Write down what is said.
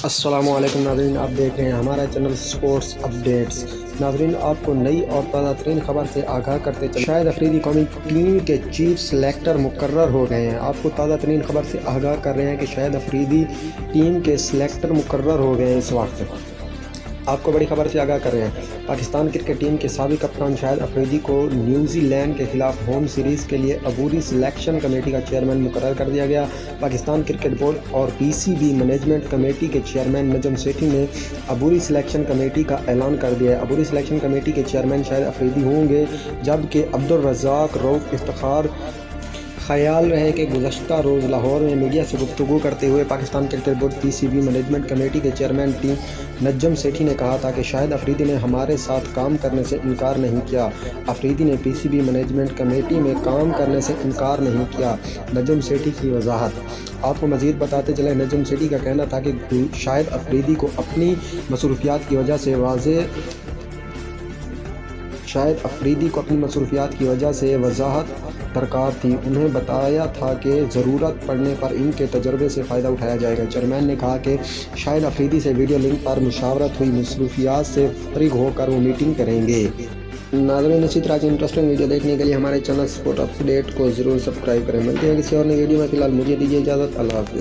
السلام علیکم ناظرین، آپ دیکھ رہے ہیں ہمارا چینل سپورٹس اپڈیٹس۔ ناظرین، آپ کو نئی اور تازہ ترین خبر سے آگاہ کرتے چلیں۔ شاہد افریدی قومی ٹیم کے چیف سلیکٹر مقرر ہو گئے ہیں۔ آپ کو تازہ ترین خبر سے آگاہ کر رہے ہیں کہ شاہد افریدی ٹیم کے سلیکٹر مقرر ہو گئے ہیں۔ اس وقت آپ کو بڑی خبر سے آگاہ کر رہے ہیں۔ پاکستان کرکٹ ٹیم کے سابق کپتان شاہد افریدی کو نیوزی لینڈ کے خلاف ہوم سیریز کے لیے عبوری سلیکشن کمیٹی کا چیئرمین مقرر کر دیا گیا۔ پاکستان کرکٹ بورڈ اور پی سی بی مینجمنٹ کمیٹی کے چیئرمین نجم سیٹھی نے عبوری سلیکشن کمیٹی کا اعلان کر دیا ہے۔ عبوری سلیکشن کمیٹی کے چیئرمین شاہد افریدی ہوں گے، جبکہ عبدالرزاق رؤف افتخار خیال رہے کہ گزشتہ روز لاہور میں میڈیا سے گفتگو کرتے ہوئے پاکستان کرکٹ بورڈ پی سی بی مینجمنٹ کمیٹی کے چیئرمین نجم سیٹھی نے کہا تھا کہ شاہد افریدی نے ہمارے ساتھ کام کرنے سے انکار نہیں کیا۔ افریدی نے پی سی بی مینجمنٹ کمیٹی میں کام کرنے سے انکار نہیں کیا۔ نجم سیٹھی کی وضاحت۔ آپ کو مزید بتاتے چلیں، نجم سیٹھی کا کہنا تھا کہ شاہد افریدی کو اپنی مصروفیات کی وجہ سے وضاحت درکار تھی۔ انہیں بتایا تھا کہ ضرورت پڑنے پر ان کے تجربے سے فائدہ اٹھایا جائے گا۔ چیئرمین نے کہا کہ شاہد افریدی سے ویڈیو لنک پر مشاورت ہوئی، مصروفیات سے فارغ ہو کر وہ میٹنگ کریں گے۔ ناظرین، اسی طرح کی انٹرسٹنگ ویڈیو دیکھنے کے لیے ہمارے چینل سپورٹ اپ ڈیٹ کو ضرور سبسکرائب کریں۔ ملتے ہیں کسی اور نئی ویڈیو میں، فی الحال مجھے دیجیے اجازت۔ اللہ حافظ۔